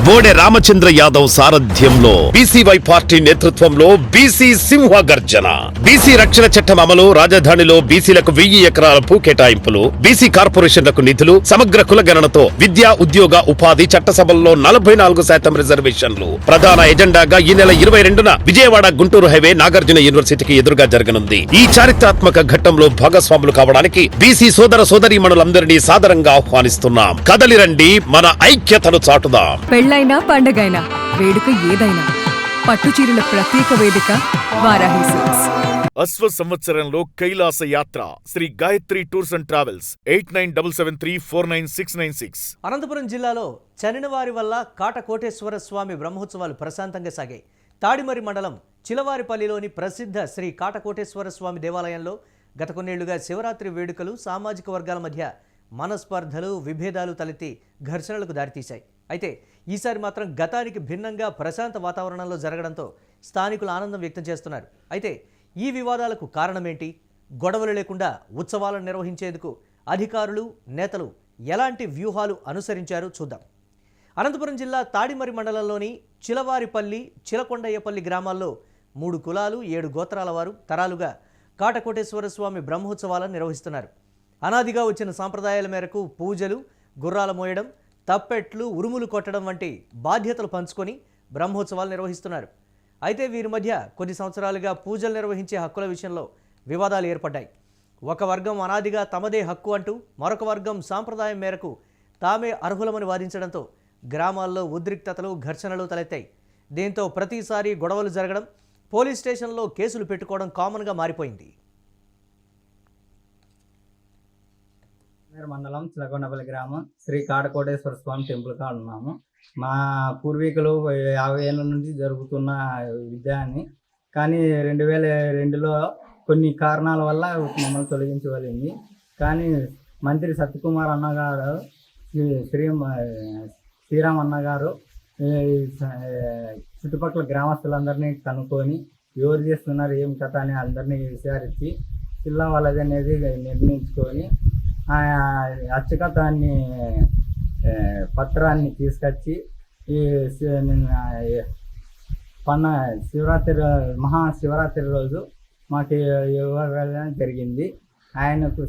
బోడే రామచంద్ర యాదవ్ సారథ్యంలో BCY party నేతృత్వంలో BC సింహ గర్జన. బీసీ రక్షణ చట్టం అమలు, రాజధానిలో బీసీలకు 1000 ఎకరాల భూ కేటాయింపులు, బీసీ కార్పొరేషన్లకు నిధులు, సమగ్ర కులగణనతో విద్యా, ఉద్యోగ, ఉపాధి, చట్టసభల్లో 44% రిజర్వేషన్లు ప్రధాన ఎజెండాగా ఈ నెల 22న విజయవాడ గుంటూరు హైవే నాగార్జున యూనివర్సిటీకి ఎదురుగా జరగనుంది. ఈ చారిత్రాత్మక ఘట్టంలో భాగస్వాములు కావడానికి బీసీ సోదర సోదరీమణులందరినీ సాదరంగా ఆహ్వానిస్తున్నాం. కదలిరండి, మన ఐక్యతను చాటుదాం. పెళ్ళైనా పండగైనా వేడుక ఏదైనా పట్టుచీరల ప్రత్యేక వేదిక వారాహి సిల్క్స్. అశ్వ సంవత్సరంలో కైలాస యాత్ర Sri Gayatri tours and travels 8977349696. Anantapuram జిల్లాలో చనినవారి వల్ల కాటకోటేశ్వర స్వామి బ్రహ్మోత్సవాలు ప్రశాంతంగా సాగాయి. తాడిమరి మండలం చిలవారిపల్లిలోని ప్రసిద్ధ శ్రీ కాటకోటేశ్వర స్వామి దేవాలయంలో గత కొన్నేళ్లుగా శివరాత్రి వేడుకలు సామాజిక వర్గాల మధ్య మనస్పర్ధలు, విభేదాలు తలెత్తి ఘర్షణలకు దారితీశాయి. అయితే ఈసారి మాత్రం గతానికి భిన్నంగా ప్రశాంత వాతావరణంలో జరగడంతో స్థానికులు ఆనందం వ్యక్తం చేస్తున్నారు. అయితే ఈ వివాదాలకు కారణమేంటి? గొడవలు లేకుండా ఉత్సవాలను నిర్వహించేందుకు అధికారులు, నేతలు ఎలాంటి వ్యూహాలు అనుసరించారో చూద్దాం. అనంతపురం జిల్లా తాడిమరి మండలంలోని చిలవారిపల్లి, చిలకొండయ్యపల్లి గ్రామాల్లో 3 కులాలు, 7 గోత్రాల వారు తరాలుగా కాటకోటేశ్వర స్వామి బ్రహ్మోత్సవాలను నిర్వహిస్తున్నారు. అనాదిగా వచ్చిన సాంప్రదాయాల మేరకు పూజలు, గుర్రాల మోయడం, తప్పెట్లు, ఉరుములు కొట్టడం వంటి బాధ్యతలు పంచుకొని బ్రహ్మోత్సవాలు నిర్వహిస్తున్నారు. అయితే వీరి మధ్య కొన్ని సంవత్సరాలుగా పూజలు నిర్వహించే హక్కుల విషయంలో వివాదాలు ఏర్పడ్డాయి. ఒక వర్గం అనాదిగా తమదే హక్కు అంటూ, మరొక వర్గం సాంప్రదాయం మేరకు తామే అర్హులమని వాదించడంతో గ్రామాల్లో ఉద్రిక్తతలు, ఘర్షణలు తలెత్తాయి. దీంతో ప్రతిసారి గొడవలు జరగడం, పోలీస్ స్టేషన్లో కేసులు పెట్టుకోవడం కామన్గా మారిపోయింది. మండలం చిలకొండపల్లి గ్రామం శ్రీ కాటకోటేశ్వర స్వామి టెంపుల్ కాడ ఉన్నాము. మా పూర్వీకులు 50 ఏళ్ళ నుంచి జరుగుతున్న విద్యాన్ని, కానీ 2002లో కొన్ని కారణాల వల్ల మమ్మల్ని తొలగించవలింది. కానీ మంత్రి సత్యకుమార్ అన్నగారు, శ్రీరామ్ అన్నగారు చుట్టుపక్కల గ్రామస్తులందరినీ కనుక్కొని ఎవరు చేస్తున్నారు, ఏం కథ అని అందరినీ విచారించి జిల్లా వాళ్ళది అనేది నిర్ణయించుకొని అచ్చకథాన్ని పత్రాన్ని తీసుకొచ్చి ఈ శివరాత్రి మహాశివరాత్రి రోజు మాకు ఇవ్వడం జరిగింది. ఆయనకు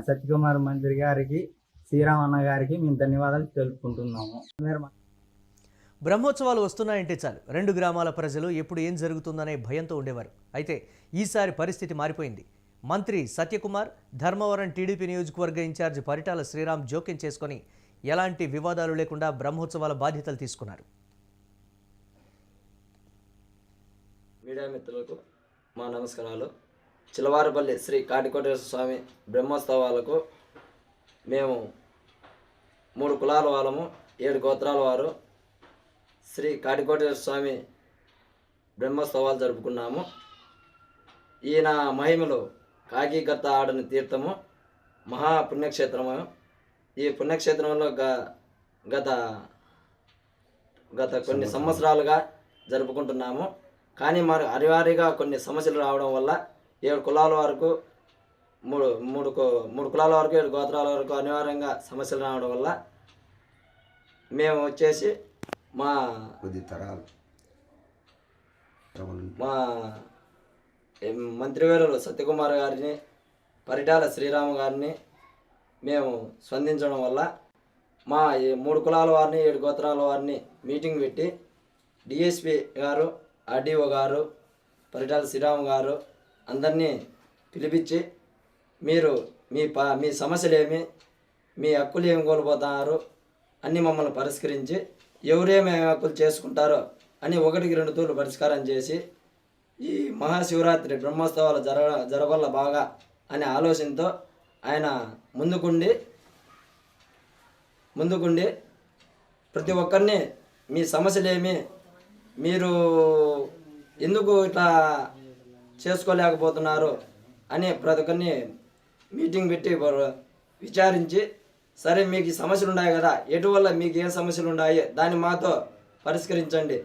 సత్యకుమార్ మంత్రి గారికి, శ్రీరామన్న గారికి మేము ధన్యవాదాలు తెలుపుకుంటున్నాము. బ్రహ్మోత్సవాలు వస్తున్నాయంటే చాలు 2 గ్రామాల ప్రజలు ఎప్పుడు ఏం జరుగుతుందనే భయంతో ఉండేవారు. అయితే ఈసారి పరిస్థితి మారిపోయింది. మంత్రి సత్యకుమార్, ధర్మవరం టీడీపీ నియోజకవర్గ ఇన్ఛార్జ్ పరిటాల శ్రీరామ్ జోక్యం చేసుకొని ఎలాంటి వివాదాలు లేకుండా బ్రహ్మోత్సవాల బాధ్యతలు తీసుకున్నారు. మీడియా మిత్రులకు మా నమస్కారాలు. చిలవారిపల్లి శ్రీ కాటకోటేశ్వర స్వామి బ్రహ్మోత్సవాలకు మేము 3 కులాల వాళ్ళము, 7 గోత్రాల వారు శ్రీ కాటకోటేశ్వర స్వామి బ్రహ్మోత్సవాలు జరుపుకున్నాము. ఈయన మహిమలు కాకిగత్త ఆడని తీర్థము, మహాపుణ్యక్షేత్రము. ఈ పుణ్యక్షేత్రంలో గత కొన్ని సంవత్సరాలుగా జరుపుకుంటున్నాము. కానీ మరి అనివార్యంగా కొన్ని సమస్యలు రావడం వల్ల 7 కులాల వరకు 3 కులాల వరకు 7 గోత్రాల వరకు అనివార్యంగా సమస్యలు రావడం వల్ల మేము వచ్చేసి మా మంత్రివర్యులు సత్యకుమార్ గారిని, పరిటాల శ్రీరామ్ గారిని మేము స్పందించడం వల్ల మా 3 కులాల వారిని, 7 గోత్రాల వారిని మీటింగ్ పెట్టి డిఎస్పి గారు, ఆర్డీఓ గారు, పరిటాల శ్రీరామ్ గారు అందరినీ పిలిపించి మీరు మీ సమస్యలు ఏమి, మీ హక్కులు ఏమి కోల్పోతున్నారు అన్నీ మమ్మల్ని పరిష్కరించి ఎవరేమి హక్కులు చేసుకుంటారో అని 1-2 తూర్లు పరిష్కారం చేసి ఈ మహాశివరాత్రి బ్రహ్మోత్సవాలు జరగల్ల బాగా అనే ఆలోచనతో ఆయన ముందుకుండి ప్రతి ఒక్కరిని మీ సమస్యలేమి, మీరు ఎందుకు ఇట్లా చేసుకోలేకపోతున్నారు అని ప్రతి ఒక్కరిని మీటింగ్ పెట్టి విచారించి, సరే మీకు ఈ సమస్యలు ఉన్నాయి కదా, ఎటువల్ల మీకు ఏ సమస్యలు ఉన్నాయి దాన్ని మాతో పరిష్కరించండి,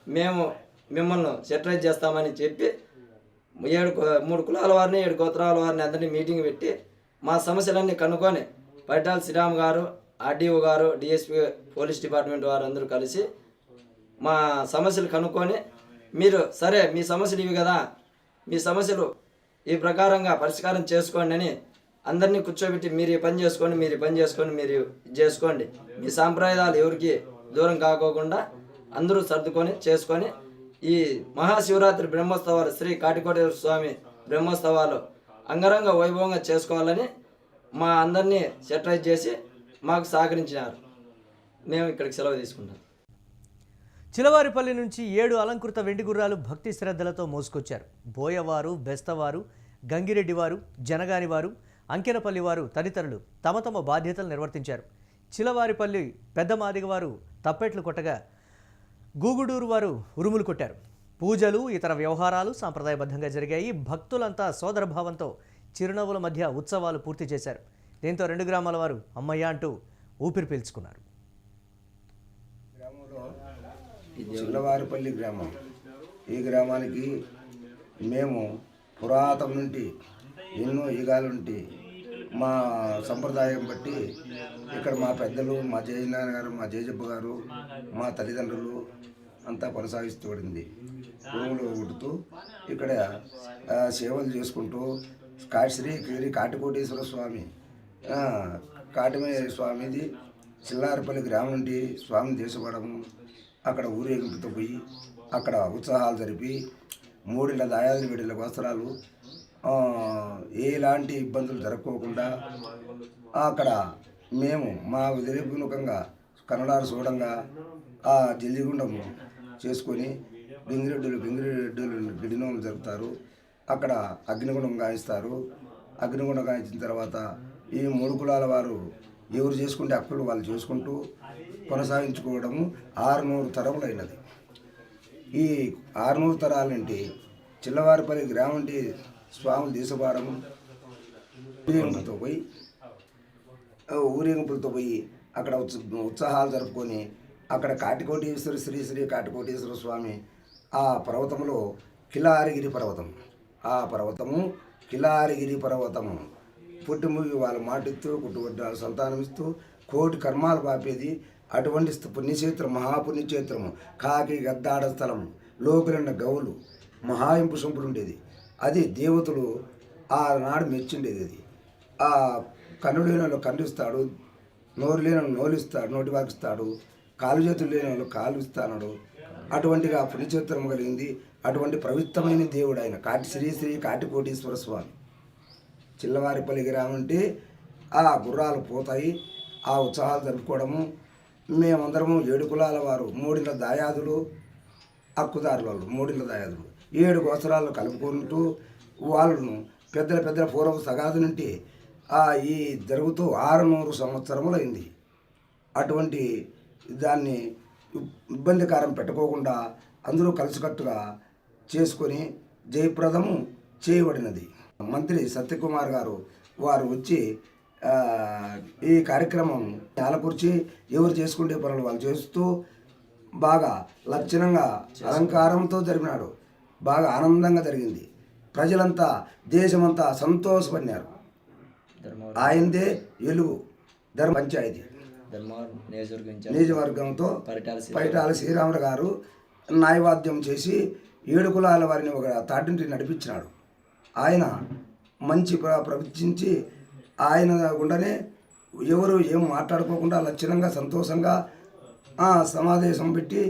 మేము మిమ్మల్ని సెటరైజ్ చేస్తామని చెప్పి 3 కులాల వారిని, 7 గోత్రాల వారిని అందరినీ మీటింగ్ పెట్టి మా సమస్యలన్నీ కనుక్కొని పరిటాల శ్రీరామ్ గారు, ఆర్డీఓ గారు, డిఎస్పీ, పోలీస్ డిపార్ట్మెంట్ వారు అందరూ కలిసి మా సమస్యలు కనుక్కొని, మీరు సరే మీ సమస్యలు ఇవి కదా, మీ సమస్యలు ఈ ప్రకారంగా పరిష్కారం చేసుకోండి అని అందరినీ కూర్చోబెట్టి, మీరు ఈ పని చేసుకోండి, మీరు ఈ పని చేసుకోండి, మీరు ఇది చేసుకోండి, మీ సాంప్రదాయాలు ఎవరికి దూరం కాకోకుండా అందరూ సర్దుకొని చేసుకొని ఈ మహాశివరాత్రి బ్రహ్మోత్సవాలు, శ్రీ కాటికోటేశ్వర స్వామి బ్రహ్మోత్సవాలు అంగరంగ వైభవంగా చేసుకోవాలని మా అందరినీ సెటరైజ్ చేసి మాకు సహకరించినారు. మేము ఇక్కడికి సెలవు తీసుకుంటాం. చిలవారిపల్లి నుంచి 7 అలంకృత వెండి గుర్రాలు భక్తి శ్రద్ధలతో మోసుకొచ్చారు. బోయవారు, బెస్తవారు, గంగిరెడ్డివారు, జనగానివారు, అంకెనపల్లివారు తదితరులు తమ తమ బాధ్యతలు నిర్వర్తించారు. చిలవారిపల్లి పెద్ద మాదిగవారు తప్పెట్లు కొట్టగా, గూగుడూరు వారు ఉరుములు కొట్టారు. పూజలు, ఇతర వ్యవహారాలు సాంప్రదాయబద్ధంగా జరిగాయి. భక్తులంతా సోదరభావంతో చిరునవ్వుల మధ్య ఉత్సవాలు పూర్తి చేశారు. దీంతో 2 గ్రామాల వారు అమ్మయ్య అంటూ ఊపిరి పీల్చుకున్నారు. చిల్లవారిపల్లి గ్రామం. ఈ గ్రామానికి మేము పురాతన నుండి ఎన్నో యుగాల నుండి మా సంప్రదాయం బట్టి ఇక్కడ మా పెద్దలు, మా జయనారాయణ గారు, మా జయజబ్బ గారు, మా తల్లిదండ్రులు అంతా కొనసాగిస్తూ పడింది. భూములు ఉడుతూ ఇక్కడ సేవలు చేసుకుంటూ శ్రీ కాటికోటేశ్వర స్వామి కాటిమే స్వామిది చిల్లారిపల్లి గ్రామం నుండి స్వామిని తీసుకోవడము, అక్కడ ఊరేగింపుతో పోయి అక్కడ ఉత్సాహాలు జరిపి 3 ఇళ్ళ దాయాదులు 7 ఇళ్ళ వస్త్రాలు ఎలాంటి ఇబ్బందులు జరగకోకుండా అక్కడ మేము మా విధిముఖంగా కన్నడారు చూడంగా ఆ జల్లిగుండము చేసుకొని గింగిరెడ్డులు గిడినోలు జరుపుతారు. అక్కడ అగ్నిగుండం గాయిస్తారు. అగ్నిగుండం గాయించిన తర్వాత ఈ 3 కులాల వారు ఎవరు చేసుకుంటే హక్కులు వాళ్ళు చేసుకుంటూ కొనసాగించుకోవడము 600 తరములైనది. ఈ 600 తరాల నుండి చిల్లవారిపల్లి గ్రామం నుండి స్వాములు తీసుకోవడము, ఊరేగింపులతో పోయి అక్కడ ఉత్సాహాలు జరుపుకొని అక్కడ కాటికోటేశ్వర శ్రీ కాటికోటేశ్వర స్వామి ఆ పర్వతంలో కిలారిగిరి పర్వతం, ఆ పర్వతము కిలారిగిరి పర్వతము పుట్టుముగి వాళ్ళు మాటిస్తూ పుట్టుబడ్డాలు సంతానమిస్తూ కోటి కర్మాలు పాపేది. అటువంటి పుణ్యక్షేత్రం, మహాపుణ్యక్షేత్రము, కాకి గద్దాడ స్థలం, లోకులన్న గౌలు మహాయింపు సొంపుడు ఉండేది. అది దేవతలు ఆనాడు మెచ్చిండేది. అది ఆ కన్నుడు లేని వాళ్ళు కన్నుస్తాడు, నోరు లేని వాళ్ళు నోలిస్తాడు, నోటి వాకిస్తాడు, కాలు చేతులు లేని వాళ్ళు కాలు ఇస్తాడు. అటువంటిగా పుణ్యక్షేత్రం కలిగింది. అటువంటి పవిత్రమైన దేవుడు ఆయన శ్రీ కాటికోటేశ్వర స్వామి. చిల్లవారిపల్లి గ్రామం అంటే ఆ గుర్రాలు పోతాయి, ఆ ఉత్సాహాలు జరుపుకోవడము. మేమందరము 7 కులాల వారు, 3 ఇళ్ళ దాయాదులు, హక్కుదారుల వాళ్ళు 3 ఇళ్ళ దాయాదులు 7 గోత్రాలు కలుపుకుంటూ వాళ్ళను పెద్దల పూర్వ సగాది నుండి ఈ జరుగుతూ 600 సంవత్సరములైంది. అటువంటి దాన్ని ఇబ్బందికరం పెట్టుకోకుండా అందరూ కలిసికట్టుగా చేసుకొని జయప్రదము చేయబడినది. మంత్రి సత్యకుమార్ గారు వారు వచ్చి ఈ కార్యక్రమం ఆలకూర్చి ఎవరు చేసుకుంటే పనులు వాళ్ళు చేస్తూ బాగా లక్షణంగా అలంకారంతో జరిపినాడు. బాగా ఆనందంగా జరిగింది. ప్రజలంతా దేశమంతా సంతోషపడినారు. ఆయనదే వెలుగు ధర్మ పంచాయతీ నియోజకవర్గంతో పరిటాల శ్రీరాములు గారు న్యాయవాద్యం చేసి 7 కులాల వారిని ఒక తాటింటి నడిపించినాడు. ఆయన మంచి ప్రవచించి ఆయన గుండనే ఎవరు ఏం మాట్లాడుకోకుండా లక్షణంగా సంతోషంగా సమావేశం పెట్టి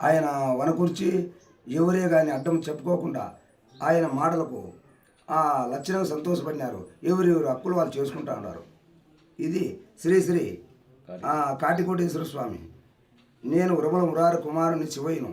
ఆయన వనకూర్చి ఎవరే కానీ అడ్డం చెప్పుకోకుండా ఆయన మాటలకు లక్షణంగా సంతోషపడినారు. ఎవరు హక్కులు వాళ్ళు చేసుకుంటా ఉన్నారు. ఇది శ్రీ కాటికోటేశ్వర స్వామి. నేను ఉరమల మురారి కుమారుని శివయ్యను.